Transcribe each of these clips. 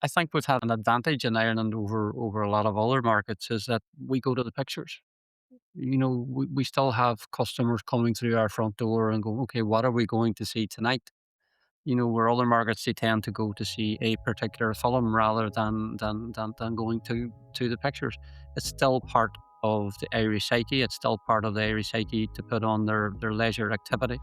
I think we've had an advantage in Ireland over a lot of other markets is that we go to the pictures. We still have customers coming through our front door and go, okay, what are we going to see tonight? Where other markets they tend to go to see a particular film rather than going to the pictures. It's still part of the Irish psyche. It's still part of the Irish psyche to put on their leisure activity.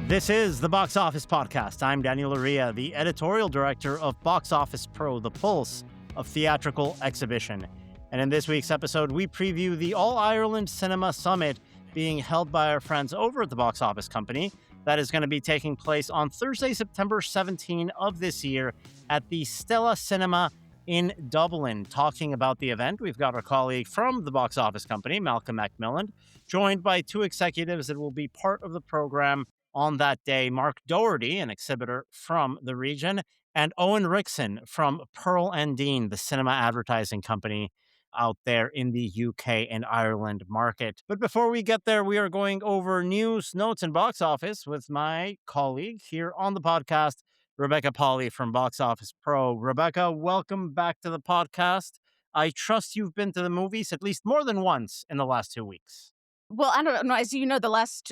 This is the Box Office Podcast. I'm Daniel Loria, the editorial director of Box Office Pro, the pulse of theatrical exhibition. And in this week's episode, we preview the All-Ireland Cinema Summit being held by our friends over at the Box Office Company. That is going to be taking place on Thursday, September 17 of this year at the Stella Cinema in Dublin. Talking about the event, we've got our colleague from the Box Office Company, Malcolm MacMillan, joined by two executives that will be part of the program on that day, Mark Doherty, an exhibitor from the region, and Eoin Wrixon from Pearl and Dean, the cinema advertising company out there in the UK and Ireland market. But before we get there, we are going over news, notes, and box office with my colleague here on the podcast, Rebecca Pahle from Box Office Pro. Rebecca, welcome back to the podcast. I trust you've been to the movies at least more than once in the last 2 weeks. Well, I don't know. As you know, the last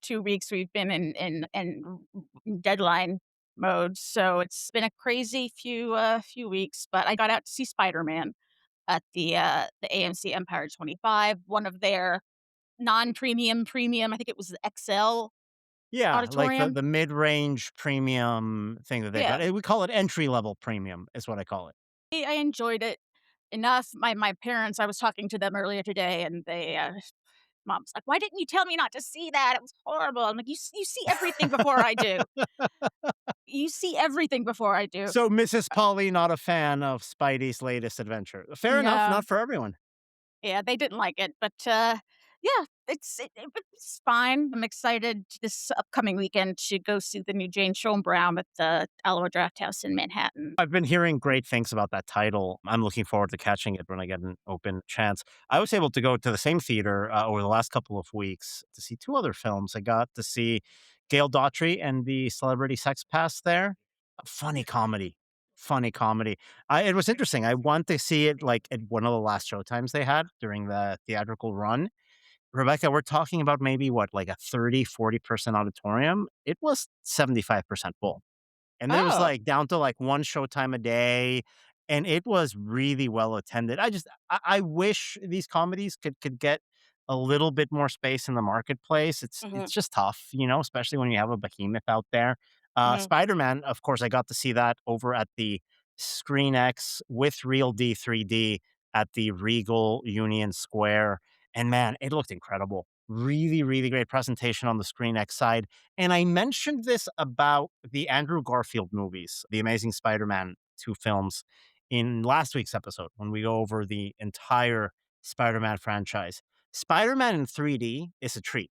2 weeks we've been in deadline mode, so it's been a crazy few weeks. But I got out to see Spider-Man at the AMC Empire 25, one of their non-premium. I think it was the XL Yeah, like the, auditorium. the mid-range premium thing that they've Yeah, got. We call it entry-level premium is what I call it. I enjoyed it enough. My parents. I was talking to them earlier today, and mom's like, "Why didn't you tell me not to see that? It was horrible." I'm like, you see everything before I do. You see everything before I do. So Mrs. Polly not a fan of Spidey's latest adventure. Fair enough, No. not for everyone. Yeah, they didn't like it, but, yeah, it's fine. I'm excited this upcoming weekend to go see the new Jane Schoenbaum at the Alamo Drafthouse in Manhattan. I've been hearing great things about that title. I'm looking forward to catching it when I get an open chance. I was able to go to the same theater over the last couple of weeks to see two other films. I got to see Gail Daughtry and the Celebrity Sex Pass there. A funny comedy. Funny comedy. It was interesting. I want to see it like at one of the last showtimes they had during the theatrical run. Rebecca, we're talking about maybe what, like a 30-40% auditorium? It was 75% full. And then it was, Oh. like, down to, like, 1 showtime a day, and it was really well attended. I wish these comedies could get a little bit more space in the marketplace. It's Mhm, it's just tough, especially when you have a behemoth out there. mhm. Spider-Man, of course, I got to see that over at the ScreenX with Real D 3D at the Regal Union Square, and man, it looked incredible. Really, really great presentation on the ScreenX side. And I mentioned this about the Andrew Garfield movies, the Amazing Spider-Man 2 films, in last week's episode when we go over the entire Spider-Man franchise. Spider-Man in 3D is a treat.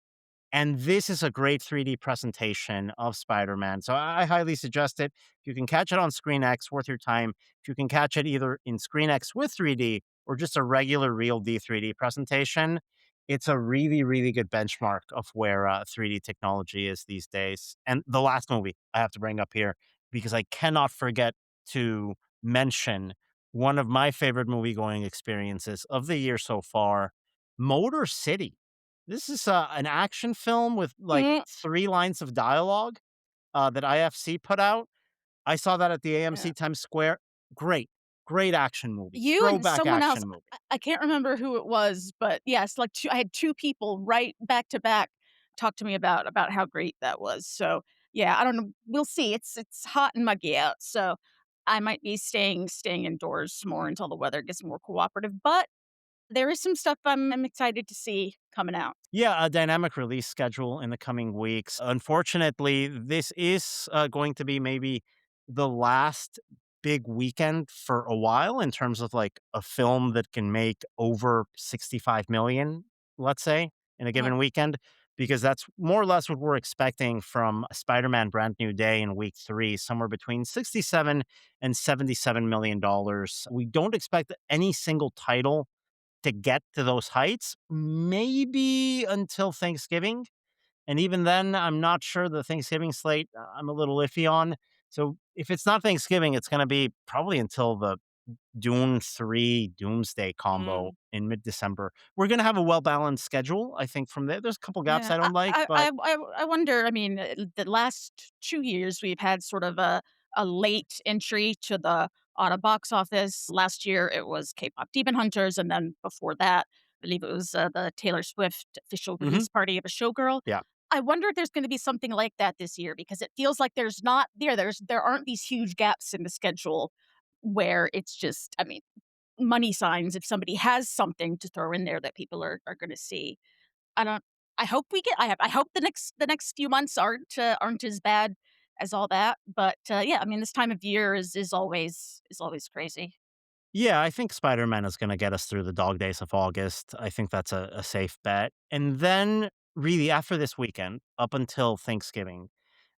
And this is a great 3D presentation of Spider-Man. So I highly suggest it. If you can catch it on ScreenX, worth your time. If you can catch it either in ScreenX with 3D or just a regular real D 3D presentation, it's a really, really good benchmark of where 3D technology is these days. And the last movie I have to bring up here, because I cannot forget to mention one of my favorite movie going experiences of the year so far, Motor City. This is an action film with like Mm, 3 lines of dialogue that IFC put out. I saw that at the yeah. AMC Times Square. Great, great action movie, You and throwback someone else, action movie. I can't remember who it was, but yes, like, I had 2 people right back to back talk to me about how great that was, so, yeah, I don't know, we'll see. It's hot and muggy out, so I might be staying indoors more until the weather gets more cooperative, but there is some stuff I'm excited to see coming out. Yeah, a dynamic release schedule in the coming weeks. Unfortunately, this is going to be maybe the last big weekend for a while in terms of like a film that can make over 65 million, let's say, in a Mhm. given weekend, because that's more or less what we're expecting from Spider-Man Brand New Day in week 3, somewhere between 67 and 77 million dollars. We don't expect any single title to get to those heights, maybe until Thanksgiving. And even then, I'm not sure the Thanksgiving slate, I'm a little iffy on. So if it's not Thanksgiving, it's going to be probably until the Dune 3 Doomsday combo Mm. in mid-December. We're gonna have a well-balanced schedule, I think, from there. There's a couple gaps Yeah, I don't like, but I wonder, I mean, the last 2 years, we've had sort of a late entry to the auto box office. Last year, it was K-pop Demon Hunters, and then before that, I believe it was, the Taylor Swift official mhm, release party of a showgirl. yeah. I wonder if there's gonna be something like that this year because it feels like there aren't these huge gaps in the schedule where it's just, I mean, money signs if somebody has something to throw in there that people are gonna see. I don't I hope we get I hope the next few months aren't as bad as all that, but, yeah, I mean, this time of year is always crazy. Yeah, I think Spider-Man is gonna get us through the dog days of August. I think that's a safe bet. And then, really, after this weekend, up until Thanksgiving,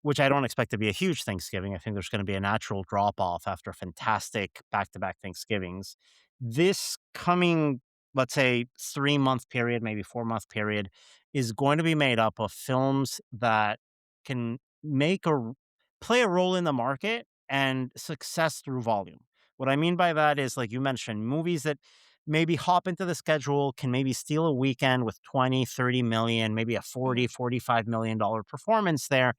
which I don't expect to be a huge Thanksgiving, I think there's gonna be a natural drop-off after fantastic back-to-back Thanksgivings. This coming, let's say, 3-month period, maybe 4-month period, is going to be made up of films that can make or play a role in the market and success through volume. What I mean by that is, like you mentioned, movies that maybe hop into the schedule can maybe steal a weekend with 20, 30 million, maybe a Mhm, 40, $45 million performance there.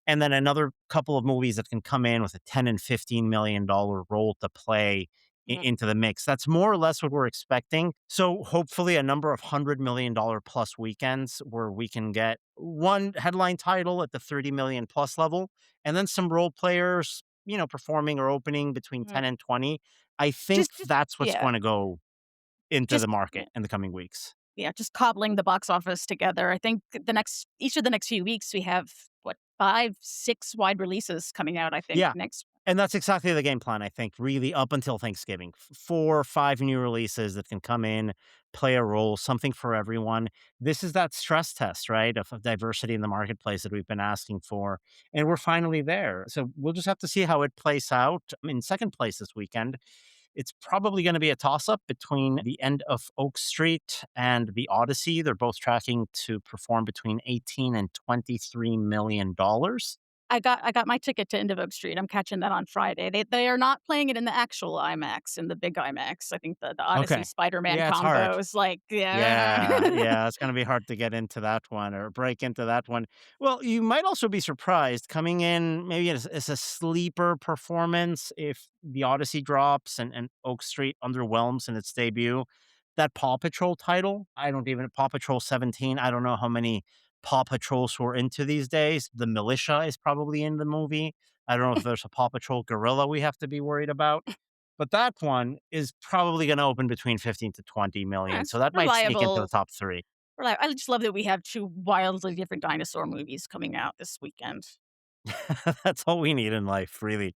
And then another couple of movies that can come in with a 10 and $15 million role to play mhm, into the mix. That's more or less what we're expecting. So hopefully a number of $100 million plus weekends where we can get one headline title at the 30 million plus level and then some role players, performing or opening between mhm. 10 and 20. I think Just that's what's yeah, going to go into the just market in the coming weeks. yeah, just cobbling the box office together. I think each of the next few weeks, we have, what, 5, 6 wide releases coming out, I think, Yeah. next. And that's exactly the game plan, I think, really up until Thanksgiving. 4 or 5 new releases that can come in, play a role, something for everyone. This is that stress test, right, of diversity in the marketplace that we've been asking for, and we're finally there. So we'll just have to see how it plays out. I mean, second place this weekend, it's probably gonna be a toss-up between The End of Oak Street and The Odyssey. They're both tracking to perform between 18 and $23 million. I got my ticket to End of Oak Street. I'm catching that on Friday. They are not playing it in the actual IMAX, in the big IMAX. I think the Odyssey Okay. Spider-Man Yeah, it's hard. combo is like, yeah. Yeah, yeah, it's gonna be hard to get into that one or break into that one. Well, you might also be surprised coming in maybe as a sleeper performance if The Odyssey drops and Oak Street underwhelms in its debut. That Paw Patrol title, I don't even Paw Patrol 17, I don't know how many Paw Patrols we're into these days. The militia is probably in the movie. I don't know if there's a Paw Patrol gorilla we have to be worried about. But that one is probably gonna open between 15 to 20 million, It's so that might sneak into the reliable. top 3. I just love that we have 2 wildly different dinosaur movies coming out this weekend. That's all we need in life, really.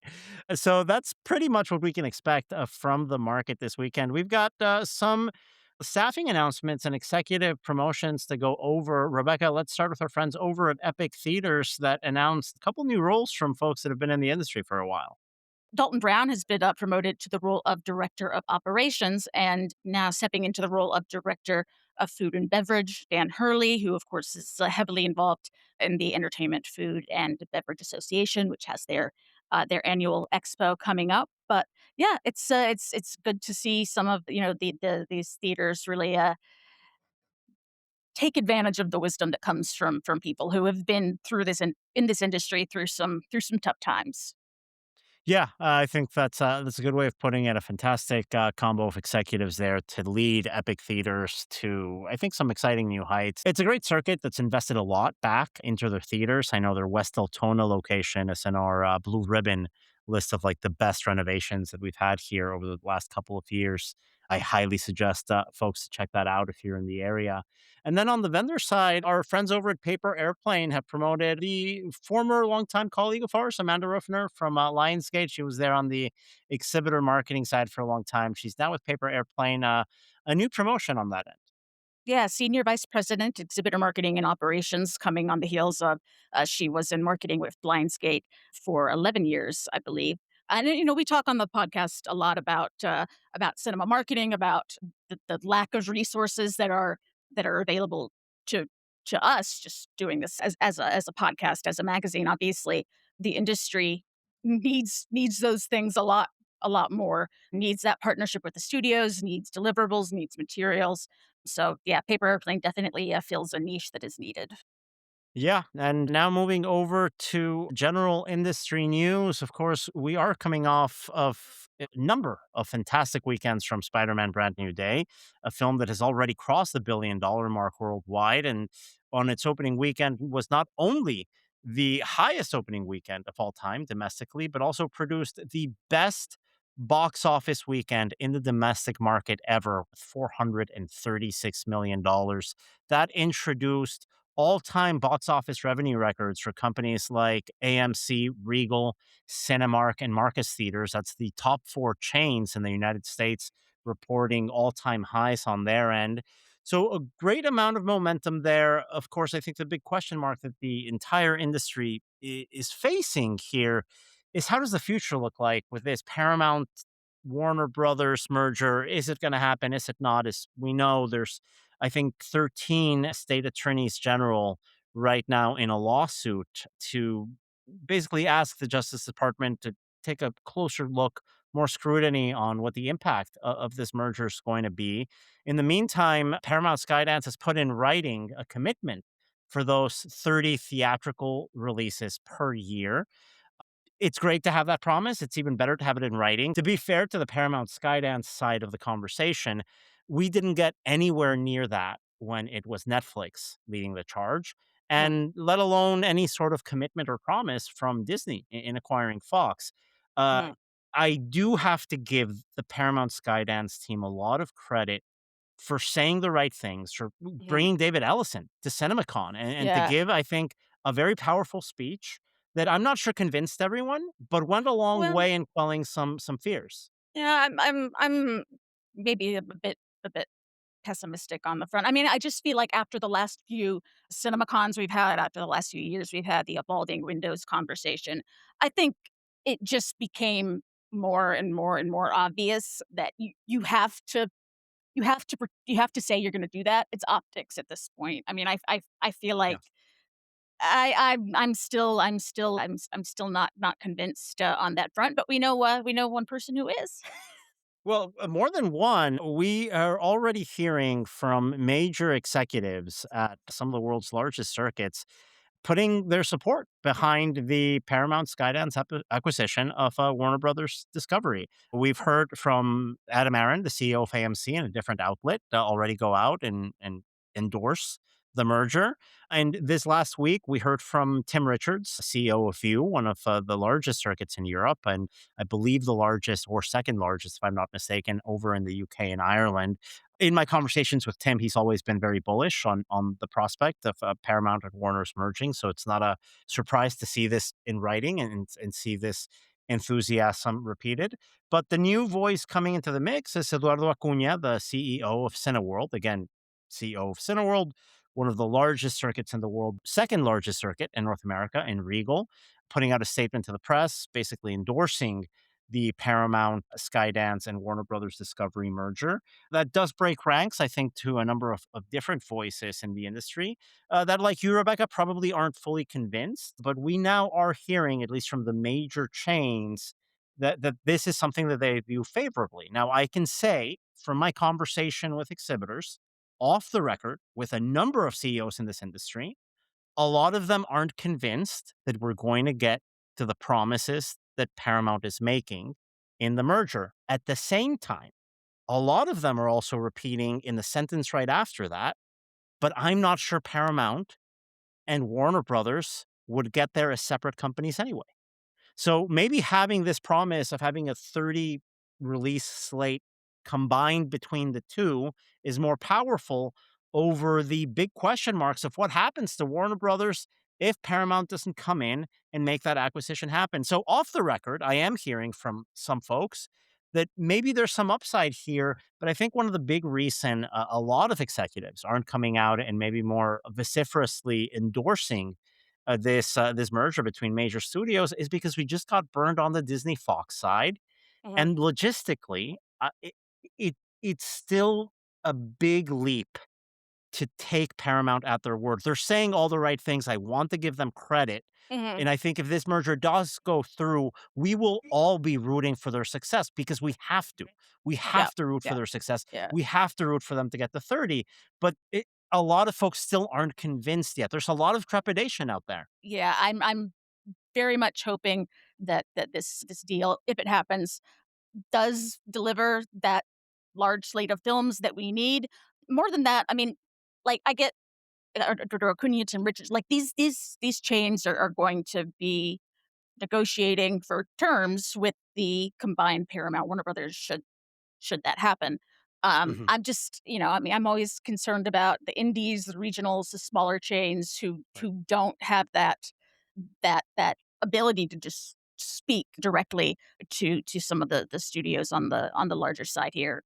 So that's pretty much what we can expect, from the market this weekend. We've got, some staffing announcements and executive promotions to go over. Rebecca, let's start with our friends over at Epic Theaters that announced a couple new roles from folks that have been in the industry for a while. Dalton Brown has been promoted to the role of Director of Operations and now stepping into the role of Director of Food and Beverage. Dan Hurley, who, of course, is heavily involved in the Entertainment, Food, and Beverage Association, which has their annual expo coming up. But yeah, it's good to see some of these theaters really take advantage of the wisdom that comes from people who have been through this in this industry through some tough times. Yeah, I think that's a good way of putting it. A fantastic combo of executives there to lead Epic Theaters to, I think, some exciting new heights. It's a great circuit that's invested a lot back into their theaters. I know their West Deltona location is in our blue ribbon list of like the best renovations that we've had here over the last couple of years. I highly suggest folks to check that out if you're in the area. And then on the vendor side, our friends over at Paper Airplane have promoted the former longtime colleague of ours, Amanda Ruffner from Lionsgate. She was there on the exhibitor marketing side for a long time. She's now with Paper Airplane, a new promotion on that end. Yeah, Senior Vice President, Exhibitor Marketing and Operations, coming on the heels of she was in marketing with Lionsgate for 11 years, I believe. And we talk on the podcast a lot about cinema marketing, about the lack of resources that are available to to us just doing this as a podcast, as a magazine, obviously, the industry needs those things a lot more, needs that partnership with the studios, needs deliverables, needs materials. So, yeah, paper airplane definitely, fills a niche that is needed. Yeah, and now moving over to general industry news. Of course, we are coming off of a number of fantastic weekends from Spider-Man: Brand New Day, a film that has already crossed the billion-dollar mark worldwide, and on its opening weekend was not only the highest opening weekend of all time domestically, but also produced the best box office weekend in the domestic market ever with $436 million. That introduced all-time box office revenue records for companies like AMC, Regal, Cinemark, and Marcus Theaters. That's the top four chains in the United States reporting all-time highs on their end. So a great amount of momentum there. Of course, I think the big question mark that the entire industry is facing here is how does the future look like with this Paramount Warner Brothers merger? Is it going to happen? Is it not? As we know, there's I think 13 state attorneys general right now in a lawsuit to basically ask the Justice Department to take a closer look, more scrutiny on what the impact of this merger is going to be. In the meantime, Paramount Skydance has put in writing a commitment for those 30 theatrical releases per year. It's great to have that promise. It's even better to have it in writing. To be fair to the Paramount Skydance side of the conversation, we didn't get anywhere near that when it was Netflix leading the charge, Mhm, and let alone any sort of commitment or promise from Disney in acquiring Fox. Uh, mhm. I do have to give the Paramount Skydance team a lot of credit for saying the right things, for Mhm. bringing David Ellison to CinemaCon and to Yeah. give, I think, a very powerful speech that I'm not sure convinced everyone, but went a long Well, way in quelling some fears. yeah, I'm maybe a bit pessimistic on the front. I mean, I just feel like after the last few CinemaCons we've had, after the last few years we've had the evolving windows conversation, I think it just became more and more and more obvious that you have to say you're gonna do that. It's optics at this point. I mean, I feel Yeah. like I'm still not convinced, on that front, but we know one person who is. Well, more than one. We are already hearing from major executives at some of the world's largest circuits putting their support behind the Paramount Skydance acquisition of Warner Brothers Discovery. We've heard from Adam Aaron, the CEO of AMC, in a different outlet, already go out and endorse the merger. And this last week, we heard from Tim Richards, CEO of View, one of the largest circuits in Europe, and I believe the largest or second largest, if I'm not mistaken, over in the UK and Ireland. In my conversations with Tim, he's always been very bullish on the prospect of Paramount and Warner's merging. So it's not a surprise to see this in writing and see this enthusiasm repeated. But the new voice coming into the mix is Eduardo Acuna, the CEO of Cineworld. Again, CEO of Cineworld, one of the largest circuits in the world, second largest circuit in North America, in Regal, putting out a statement to the press, basically endorsing the Paramount, Skydance, and Warner Brothers Discovery merger. That does break ranks, I think, to a number of different voices in the industry that, like you, Rebecca, probably aren't fully convinced. But we now are hearing, at least from the major chains, that this is something that they view favorably. Now, I can say from my conversation with exhibitors, off the record, with a number of CEOs in this industry, a lot of them aren't convinced that we're going to get to the promises that Paramount is making in the merger. At the same time, a lot of them are also repeating in the sentence right after that, but I'm not sure Paramount and Warner Brothers would get there as separate companies anyway. So maybe having this promise of having a 30 release slate combined between the two is more powerful over the big question marks of what happens to Warner Brothers if Paramount doesn't come in and make that acquisition happen. So, off the record, I am hearing from some folks that maybe there's some upside here, but I think one of the big reason a lot of executives aren't coming out and maybe more vociferously endorsing this merger between major studios is because we just got burned on the Disney Fox side, Mhm. and logistically, it it's still a big leap to take Paramount at their word. They're saying all the right things. I want to give them credit. Mhm. And I think if this merger does go through, we will all be rooting for their success because we have to. We Yeah. have to root for Yeah. their success. Yeah. We have to root for them to get to 30. But a lot of folks still aren't convinced yet. There's a lot of trepidation out there. Yeah, I'm very much hoping that this deal, if it happens, does deliver that large slate of films that we need. More than that, I mean, like, I get Kunitz and Richards, like, these chains are going to be negotiating for terms with the combined Paramount-Warner Brothers should that happen. Mhm. I'm just, I mean, I'm always concerned about the indies, the regionals, the smaller chains Right. who don't have that ability to just speak directly to some of the studios on the larger side here.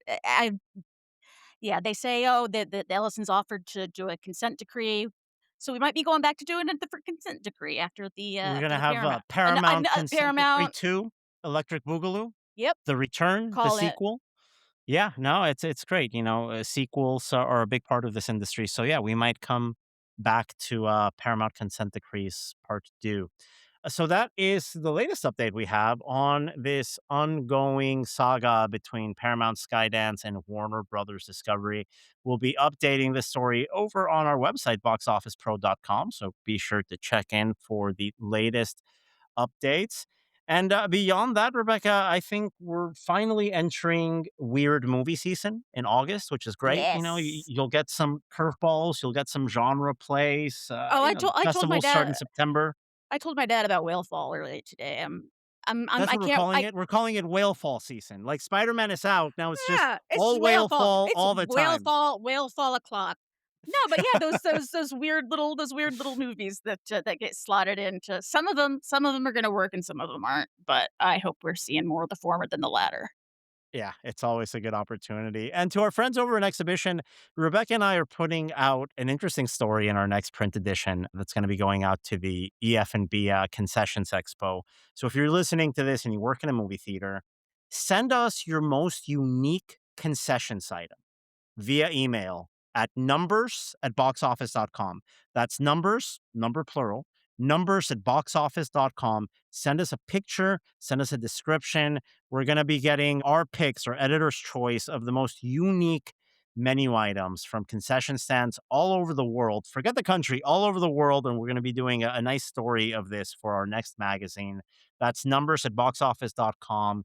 Yeah, they say, oh, the Ellisons offered to do a consent decree, so we might be going back to doing a different consent decree We're after gonna the have Paramount. Paramount Consent Decree Paramount. 2, Electric Boogaloo, Yep, The Return, the call it. sequel. Yeah, no, it's great. Sequels are a big part of this industry. So yeah, we might come back to Paramount Consent Decrees Part 2. So that is the latest update we have on this ongoing saga between Paramount Skydance and Warner Brothers Discovery. We'll be updating this story over on our website, boxofficepro.com. So be sure to check in for the latest updates. And beyond that, Rebecca, I think we're finally entering weird movie season in August, which is great. Yes. You'll get some curveballs, you'll get some genre plays. Oh, I told my Festivals start in dad September. I told my dad about Whale Fall earlier today. That's I what we're can't. calling it. We're calling it whale fall season. Like Spider-Man is out. Now it's just Yeah, it's just all whale whale fall. fall It's all the time. whale fall o'clock. No, but yeah, those weird little movies that get slotted into some of them are gonna work and some of them aren't. But I hope we're seeing more of the former than the latter. Yeah, it's always a good opportunity. And to our friends over in Exhibition, Rebecca and I are putting out an interesting story in our next print edition that's going to be going out to the EF&B Concessions Expo. So if you're listening to this and you work in a movie theater, send us your most unique concessions item via email at numbers@boxoffice.com. That's numbers, number plural, numbers at boxoffice.com. Send us a picture, send us a description. We're going to be getting our picks or editor's choice of the most unique menu items from concession stands all over the world. Forget the country, all over the world. And we're going to be doing a nice story of this for our next magazine. That's numbers at boxoffice.com.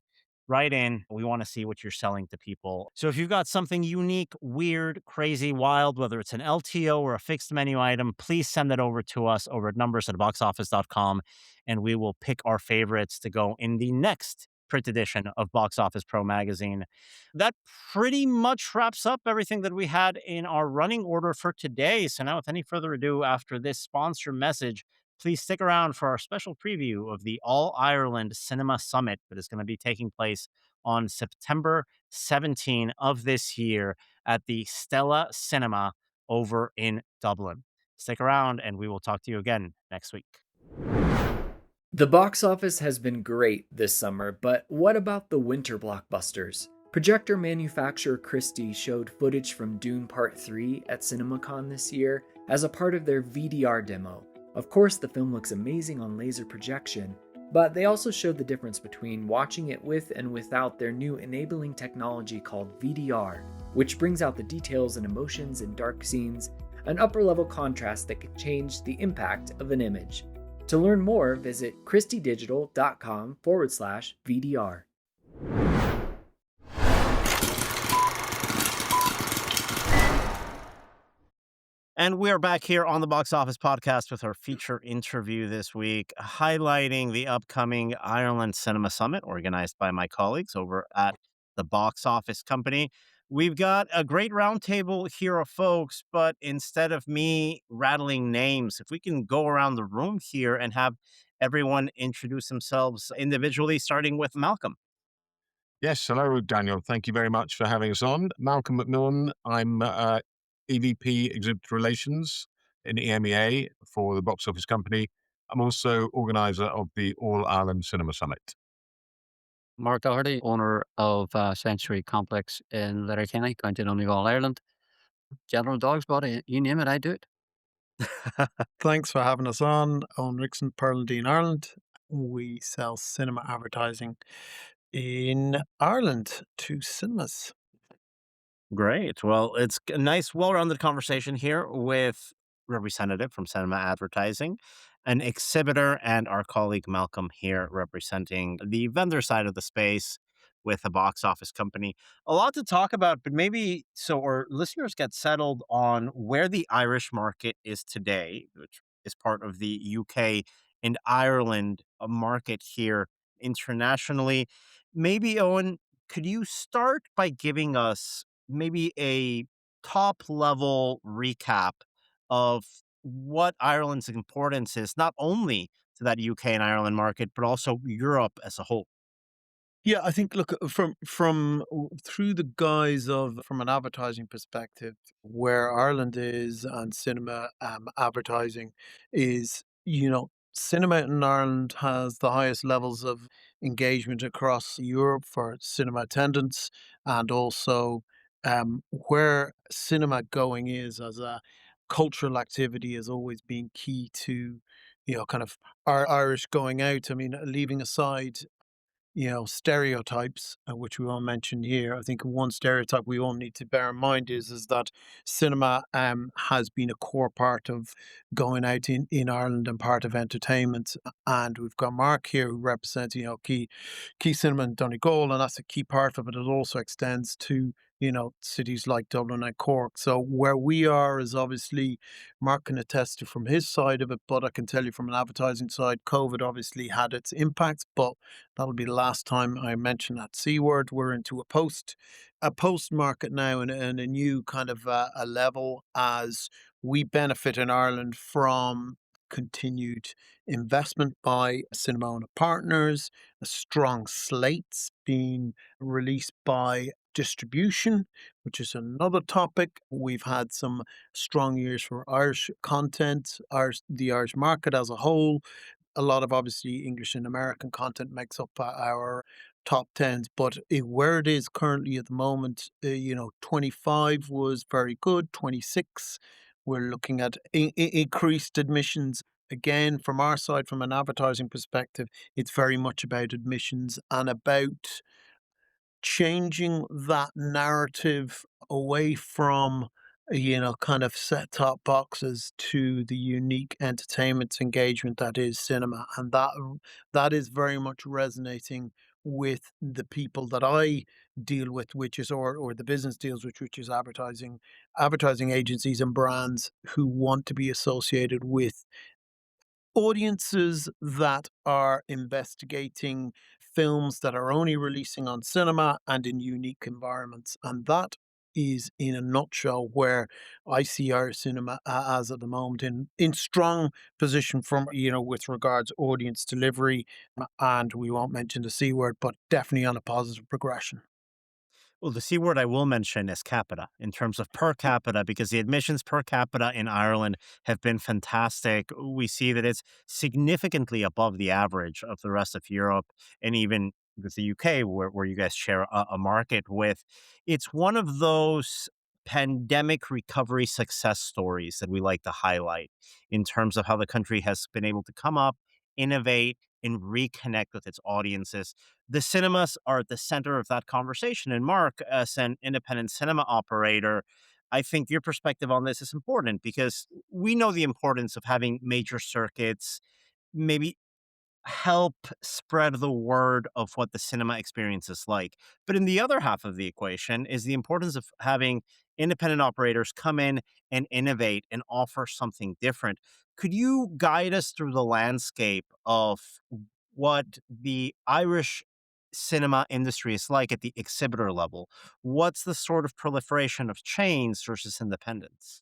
Write in. We want to see what you're selling to people. So if you've got something unique, weird, crazy, wild, whether it's an LTO or a fixed menu item, please send it over to us over at numbers at boxoffice.com, and we will pick our favorites to go in the next print edition of Box Office Pro magazine. That pretty much wraps up everything that we had in our running order for today. So now, with any further ado, after this sponsor message, please stick around for our special preview of the All Ireland Cinema Summit that is going to be taking place on September 17 of this year at the Stella Cinema over in Dublin. Stick around and we will talk to you again next week. The box office has been great this summer, but what about the winter blockbusters? Projector manufacturer Christie showed footage from Dune Part 3 at CinemaCon this year as a part of their VDR demo. Of course, the film looks amazing on laser projection, but they also showed the difference between watching it with and without their new enabling technology called VDR, which brings out the details and emotions in dark scenes, an upper-level contrast that can change the impact of an image. To learn more, visit christiedigital.com/VDR. And we are back here on the Box Office Podcast with our feature interview this week, highlighting the upcoming Ireland Cinema Summit organized by my colleagues over at the Box Office Company. We've got a great roundtable here of folks, but instead of me rattling names, if we can go around the room here and have everyone introduce themselves individually, starting with Malcolm. Yes, hello, Daniel. Thank you very much for having us on. Malcolm MacMillan. I'm EVP Exhibitor Relations in EMEA for the Box Office Company. I'm also organizer of the All Ireland Cinema Summit. Mark Doherty, owner of Century Complex in Letterkenny, County Donegal, Ireland. General Dog's Body, you name it, I do it. Thanks for having us on. Eoin Wrixon, Pearl Ireland. We sell cinema advertising in Ireland to cinemas. Great. Well, it's a nice, well-rounded conversation here with representative from Cinema Advertising, an exhibitor, and our colleague Malcolm here representing the vendor side of the space with the box office company. A lot to talk about, but maybe so our listeners get settled on where the Irish market is today, which is part of the UK and Ireland market here internationally. Maybe, Owen, could you start by giving us maybe a top level recap of what Ireland's importance is, not only to that UK and Ireland market, but also Europe as a whole. Yeah, I think look through the guise of from an advertising perspective, where Ireland is and cinema advertising is, cinema in Ireland has the highest levels of engagement across Europe for cinema attendance, and also where cinema going is as a cultural activity has always been key to, kind of our Irish going out. I mean, leaving aside stereotypes, which we all mentioned here. I think one stereotype we all need to bear in mind is that cinema has been a core part of going out in Ireland and part of entertainment. And we've got Mark here who represents, key cinema in Donegal, and that's a key part of it. It also extends to cities like Dublin and Cork. So where we are is obviously Mark can attest to from his side of it, but I can tell you from an advertising side, COVID obviously had its impacts, but that'll be the last time I mention that C word. We're into a post market now, and a new kind of a level as we benefit in Ireland from continued investment by cinema owner partners, a strong slates being released by distribution, which is another topic. We've had some strong years for Irish content, the Irish market as a whole. A lot of obviously English and American content makes up our top tens, but where it is currently at the moment, 25 was very good, 26, we're looking at increased admissions. Again, from our side, from an advertising perspective, it's very much about admissions and about changing that narrative away from, kind of set top boxes to the unique entertainment engagement that is cinema. And that is very much resonating with the people that I deal with, which is or the business deals with, which is advertising agencies and brands who want to be associated with audiences that are investigating films that are only releasing on cinema and in unique environments. And that is, in a nutshell, where I see our cinema as at the moment in strong position from, with regards audience delivery. And we won't mention the C word, but definitely on a positive progression. Well, the C word I will mention is capita in terms of per capita, because the admissions per capita in Ireland have been fantastic. We see that it's significantly above the average of the rest of Europe and even with the UK, where you guys share a market with. It's one of those pandemic recovery success stories that we like to highlight in terms of how the country has been able to come up, innovate, and reconnect with its audiences. The cinemas are at the center of that conversation. And Mark, as an independent cinema operator, I think your perspective on this is important because we know the importance of having major circuits, maybe help spread the word of what the cinema experience is like. But in the other half of the equation is the importance of having independent operators come in and innovate and offer something different. Could you guide us through the landscape of what the Irish cinema industry is like at the exhibitor level? What's the sort of proliferation of chains versus independents?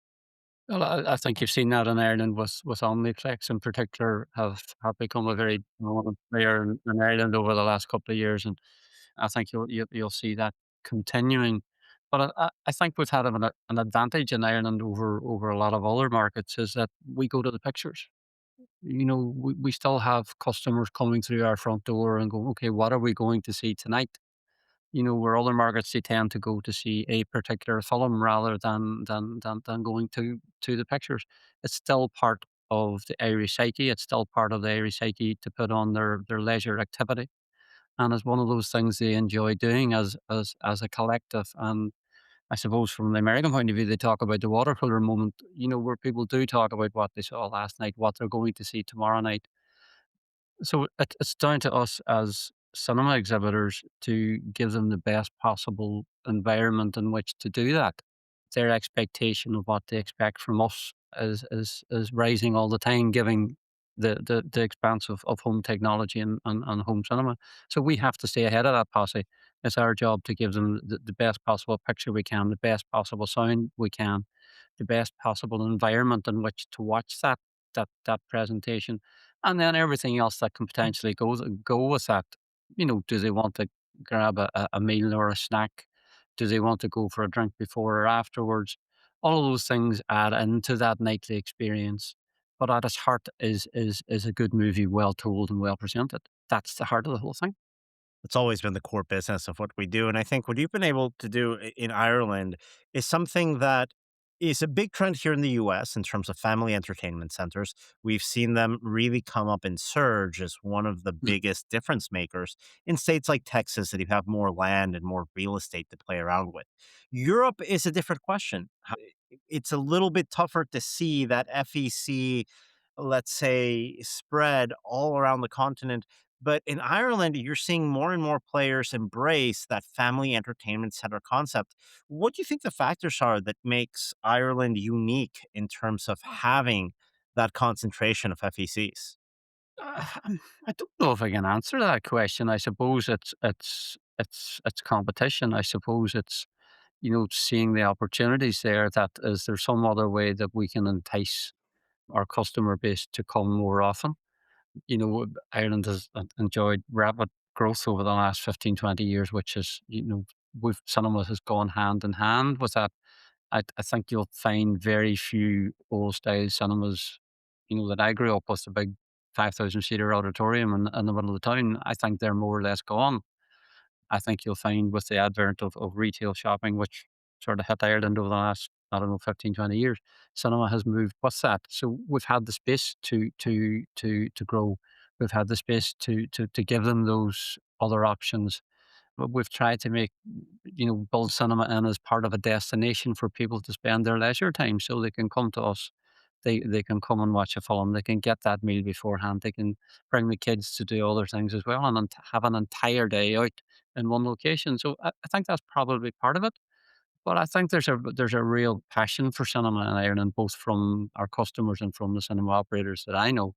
Well, I think you've seen that in Ireland with Omniplex in particular have become a very dominant player in Ireland over the last couple of years, and I think you'll see that continuing. But I think we've had an advantage in Ireland over a lot of other markets is that we go to the pictures. We still have customers coming through our front door and going, okay, what are we going to see tonight? where other markets they tend to go to see a particular film rather than going to the pictures. It's still part of the Irish psyche. It's still part of the Irish psyche to put on their leisure activity, and it's one of those things they enjoy doing as a collective. And I suppose from the American point of view, they talk about the water cooler moment, where people do talk about what they saw last night, what they're going to see tomorrow night. So it's down to us as cinema exhibitors to give them the best possible environment in which to do that. Their expectation of what they expect from us is rising all the time, giving the expanse of home technology and home cinema. So we have to stay ahead of that posse. It's our job to give them the best possible picture we can, the best possible sound we can, the best possible environment in which to watch that presentation, and then everything else that can potentially go with that. Do they want to grab a meal or a snack? Do they want to go for a drink before or afterwards? All of those things add into that nightly experience. But at its heart is a good movie, well told and well presented. That's the heart of the whole thing. It's always been the core business of what we do. And I think what you've been able to do in Ireland is something that is a big trend here in the US in terms of family entertainment centers. We've seen them really come up and surge as one of the Mm. biggest difference makers in states like Texas that you have more land and more real estate to play around with. Europe is a different question. It's a little bit tougher to see that FEC, let's say, spread all around the continent, but in Ireland, you're seeing more and more players embrace that family entertainment center concept. What do you think the factors are that makes Ireland unique in terms of having that concentration of FECs? I don't know if I can answer that question. I suppose it's competition. I suppose it's seeing the opportunities there. That is there some other way that we can entice our customer base to come more often? Ireland has enjoyed rapid growth over the last 15, 20 years, which is, with cinema has gone hand in hand with that. I think you'll find very few old style cinemas, that I grew up with, the big 5,000 seater auditorium in the middle of the town. I think they're more or less gone. I think you'll find with the advent of retail shopping, which sort of hit Ireland over the last, I don't know, 15, 20 years, cinema has moved with that. So we've had the space to grow. We've had the space to give them those other options. But we've tried to make, build cinema in as part of a destination for people to spend their leisure time so they can come to us. They can come and watch a film. They can get that meal beforehand. They can bring the kids to do other things as well and have an entire day out in one location. So I think that's probably part of it. But I think there's a real passion for cinema in Ireland, both from our customers and from the cinema operators that I know.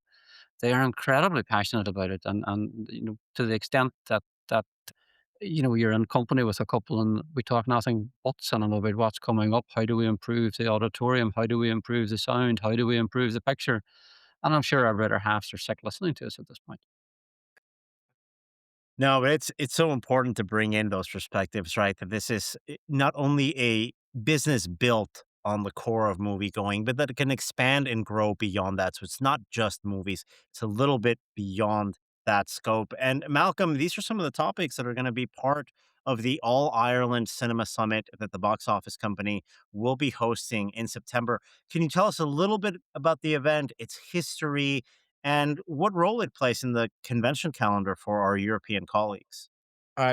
They are incredibly passionate about it, and to the extent that you're in company with a couple and we talk nothing but cinema about what's coming up. How do we improve the auditorium? How do we improve the sound? How do we improve the picture? And I'm sure our better halves are sick listening to us at this point. No, but it's so important to bring in those perspectives, right? That this is not only a business built on the core of movie going, but that it can expand and grow beyond that. So it's not just movies; it's a little bit beyond that scope. And Malcolm, these are some of the topics that are going to be part of the All Ireland Cinema Summit that the Box Office Company will be hosting in September. Can you tell us a little bit about the event, its history, and what role it plays in the convention calendar for our European colleagues?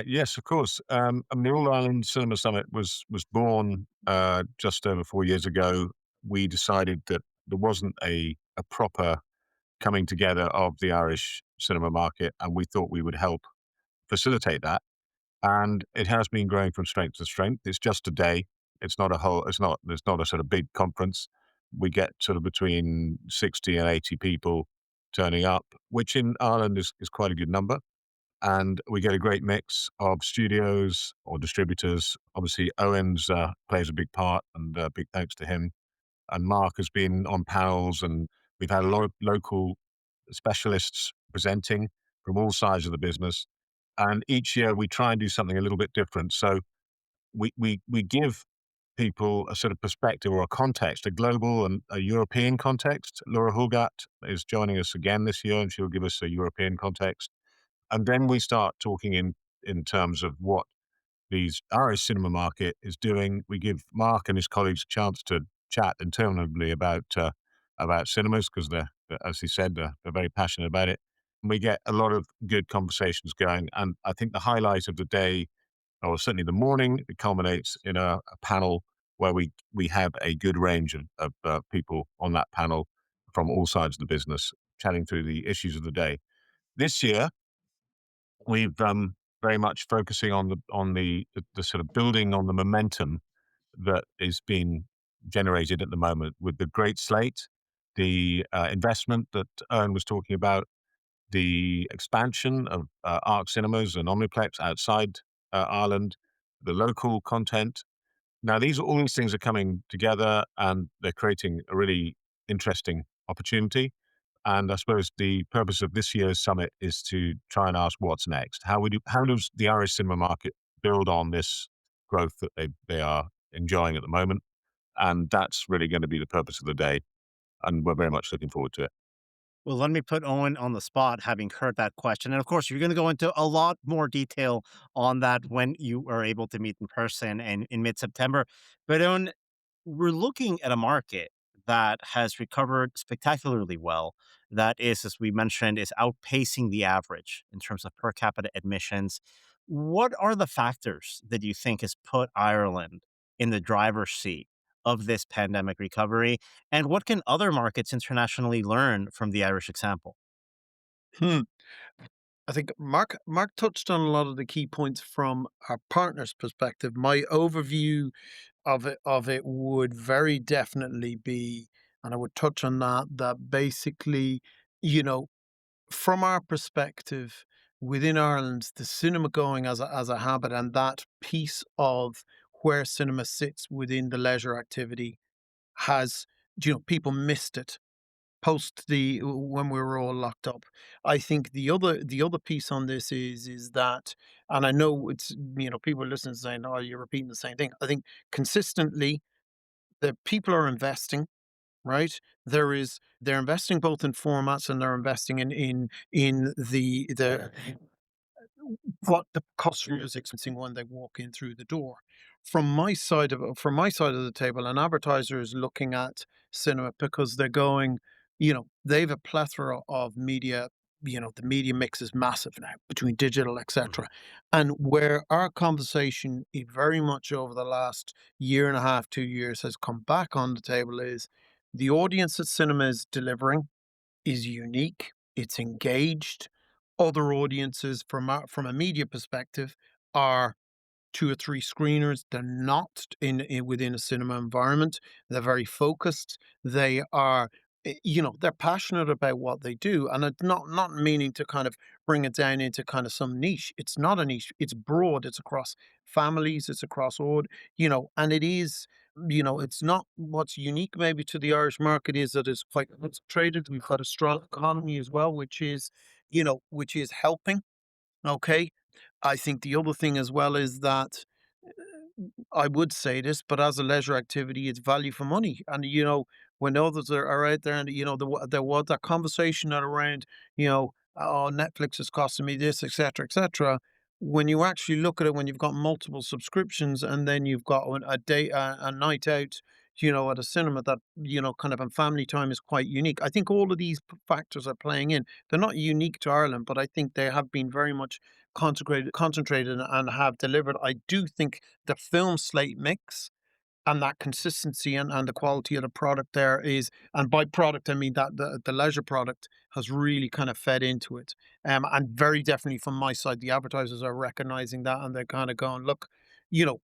Yes, of course. I mean, the All Ireland Cinema Summit was born just over 4 years ago. We decided that there wasn't a proper coming together of the Irish cinema market, and we thought we would help facilitate that. And it has been growing from strength to strength. It's just a day. It's not a whole. It's not. It's not a sort of big conference. We get sort of between 60 and 80 people turning up, which in Ireland is quite a good number, and we get a great mix of studios or distributors. Obviously, Owens plays a big part, and big thanks to him. And Mark has been on panels, and we've had a lot of local specialists presenting from all sides of the business. And each year we try and do something a little bit different. So we give people a sort of perspective or a context, a global and a European context. Laura Hulgat is joining us again this year, and she'll give us a European context. And then we start talking in terms of what the Irish cinema market is doing. We give Mark and his colleagues a chance to chat interminably about cinemas because as he said, they're very passionate about it. And we get a lot of good conversations going. And I think the highlight of the day, or certainly the morning, it culminates in a panel where we have a good range of people on that panel from all sides of the business, chatting through the issues of the day. This year, we've very much focusing on the sort of building on the momentum that is being generated at the moment with the great slate, the investment that Eoin was talking about, the expansion of Arc Cinemas and Omniplex outside Ireland, the local content. Now, all these things are coming together and they're creating a really interesting opportunity. And I suppose the purpose of this year's summit is to try and ask what's next. How does the Irish cinema market build on this growth that they are enjoying at the moment? And that's really going to be the purpose of the day. And we're very much looking forward to it. Well, let me put Owen on the spot, having heard that question. And of course, you're going to go into a lot more detail on that when you are able to meet in person and in mid September. But Owen, we're looking at a market that has recovered spectacularly well. That is, as we mentioned, is outpacing the average in terms of per capita admissions. What are the factors that you think has put Ireland in the driver's seat of this pandemic recovery? And what can other markets internationally learn from the Irish example? Hmm. I think Mark touched on a lot of the key points from our partner's perspective. My overview of it would very definitely be, and I would touch on that basically, you know, from our perspective within Ireland, the cinema going as a habit and that piece of where cinema sits within the leisure activity has, people missed it post the when we were all locked up. I think the other piece on this is that, and I know it's, people listening saying, "Oh, you're repeating the same thing." I think consistently the people are investing, right? They're investing both in formats and they're investing in the what the customer is experiencing when they walk in through the door. From my side of the table, an advertiser is looking at cinema because they're going, they have a plethora of media. The media mix is massive now between digital, Mhm. etc. And where our conversation very much over the last year and a half, 2 years has come back on the table is the audience that cinema is delivering is unique, it's engaged. Other audiences from a media perspective are 2 or 3 screeners. They're not within a cinema environment. They're very focused. They are, they're passionate about what they do, and it's not meaning to kind of bring it down into kind of some niche. It's not a niche. It's broad. It's across families. It's across all, and it is, it's not what's unique maybe to the Irish market is that it's quite concentrated. We've got a strong economy as well, which is helping. Okay. I think the other thing as well is that I would say this, but as a leisure activity, it's value for money. And when others are out there, and there was that conversation around, oh, Netflix is costing me this, etc., etc. When you actually look at it, when you've got multiple subscriptions, and then you've got a night out, at a cinema that kind of, and family time is quite unique. I think all of these factors are playing in. They're not unique to Ireland, but I think they have been very much concentrated and have delivered. I do think the film slate mix and that consistency and the quality of the product there is, and by product I mean that the leisure product has really kind of fed into it. And very definitely from my side, the advertisers are recognizing that and they're kind of going, look,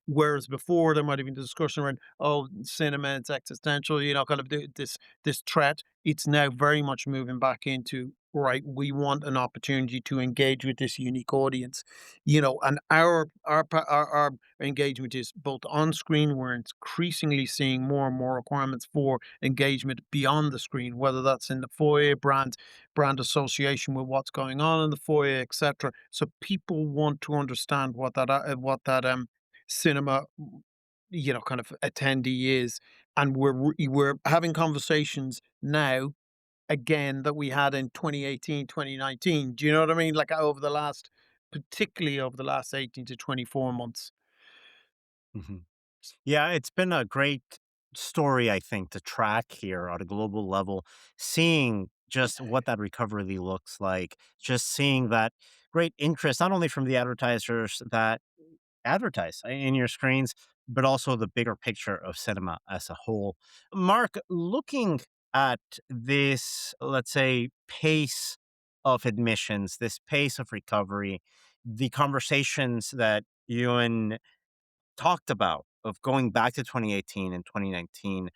whereas before there might have been discussion around, oh, cinema, it's existential, kind of this threat. It's now very much moving back into, right, we want an opportunity to engage with this unique audience, and our engagement is both on screen. We're increasingly seeing more and more requirements for engagement beyond the screen, whether that's in the foyer, brand association with what's going on in the foyer, etc. So people want to understand what that cinema, kind of attendee is, and we're having conversations now again that we had in 2018, 2019. Do you know what I mean? Like particularly over the last 18 to 24 months. Mhm. Yeah, it's been a great story, I think, to track here on a global level, seeing just what that recovery looks like, just seeing that great interest, not only from the advertisers that advertise in your screens, but also the bigger picture of cinema as a whole. Mark, looking at this, let's say, pace of admissions, this pace of recovery, the conversations that you and talked about of going back to 2018 and 2019.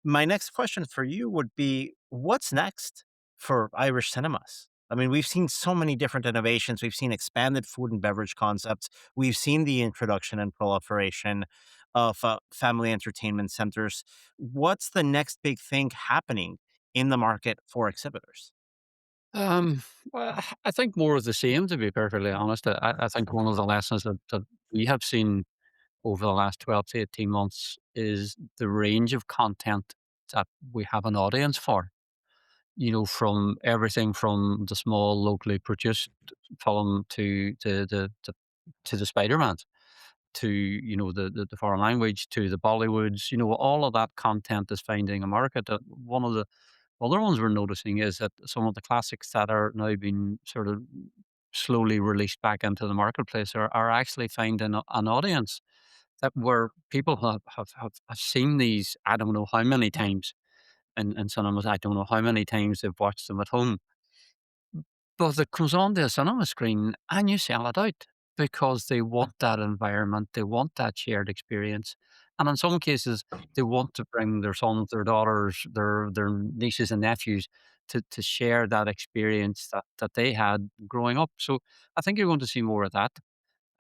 My next question for you would be what's next for Irish cinemas? I mean, we've seen so many different innovations. We've seen expanded food and beverage concepts. We've seen the introduction and proliferation of family entertainment centers. What's the next big thing happening in the market for exhibitors? Um, well, I think more of the same, to be perfectly honest. I think one of the lessons that we have seen over the last 12 to 18 months is the range of content that we have an audience for. From everything from the small locally produced film to the Spider-Mans, to the foreign language, to the Bollywoods. All of that content is finding a market. One of the other ones we're noticing is that some of the classics that are now being sort of slowly released back into the marketplace are actually finding an audience that where people have seen these, I don't know how many times in cinemas. I don't know how many times they've watched them at home. But it comes on the cinema screen and you sell it out because they want that environment, they want that shared experience. And in some cases, they want to bring their sons, their daughters, their nieces and nephews to share that experience that they had growing up. So I think you're going to see more of that.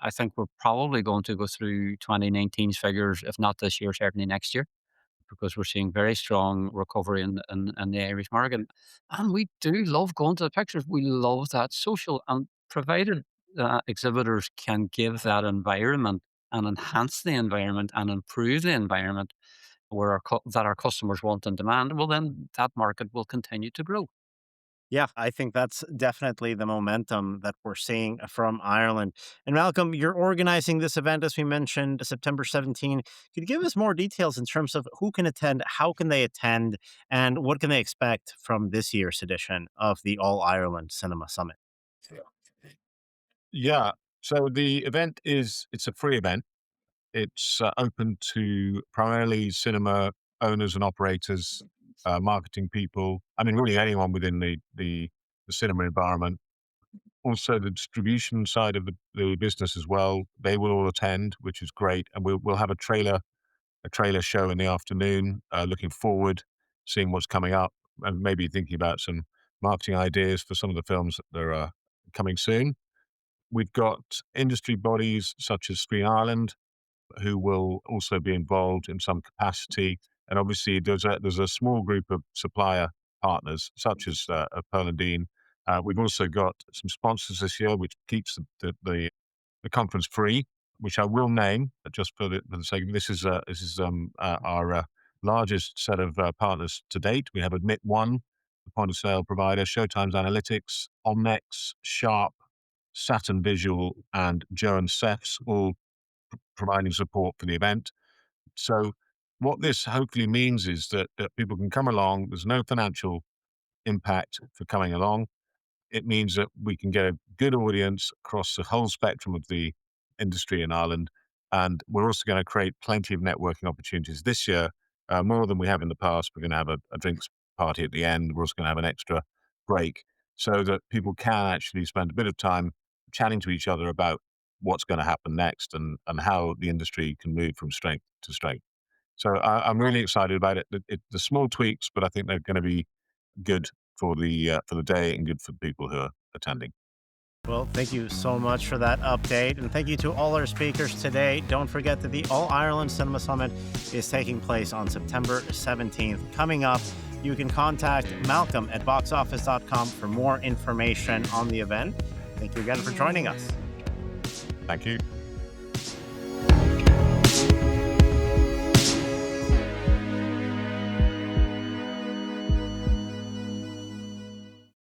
I think we're probably going to go through 2019's figures, if not this year, certainly next year, because we're seeing very strong recovery in the Irish market. And we do love going to the pictures. We love that social, and provided exhibitors can give that environment and enhance the environment and improve the environment that our customers want and demand, well, then that market will continue to grow. Yeah, I think that's definitely the momentum that we're seeing from Ireland. And Malcolm, you're organizing this event, as we mentioned, September 17. Could you give us more details in terms of who can attend, how can they attend, and what can they expect from this year's edition of the All Ireland Cinema Summit? Yeah. So the event it's a free event. It's open to primarily cinema owners and operators, marketing people. I mean, really anyone within the cinema environment. Also, the distribution side of the business as well. They will all attend, which is great, and we'll have a trailer show in the afternoon. Looking forward, seeing what's coming up, and maybe thinking about some marketing ideas for some of the films that are coming soon. We've got industry bodies such as Screen Ireland, who will also be involved in some capacity. And obviously, there's a small group of supplier partners, such as Pearl& Dean. We've also got some sponsors this year, which keeps the conference free, which I will name just for the sake of our largest set of partners to date. We have Admit One, the point of sale provider, Showtime's Analytics, Omnex, Sharp, Saturn Visual, and Joe and Seth's, all providing support for the event. So what this hopefully means is that people can come along. There's no financial impact for coming along. It means that we can get a good audience across the whole spectrum of the industry in Ireland. And we're also going to create plenty of networking opportunities this year, more than we have in the past. We're going to have a drinks party at the end. We're also going to have an extra break so that people can actually spend a bit of time chatting to each other about what's going to happen next and how the industry can move from strength to strength. So I'm really excited about it. The small tweaks, but I think they're going to be good for the day and good for the people who are attending. Well, thank you so much for that update. And thank you to all our speakers today. Don't forget that the All Ireland Cinema Summit is taking place on September 17th. Coming up, you can contact Malcolm at boxoffice.com for more information on the event. Thank you again for joining us. Thank you.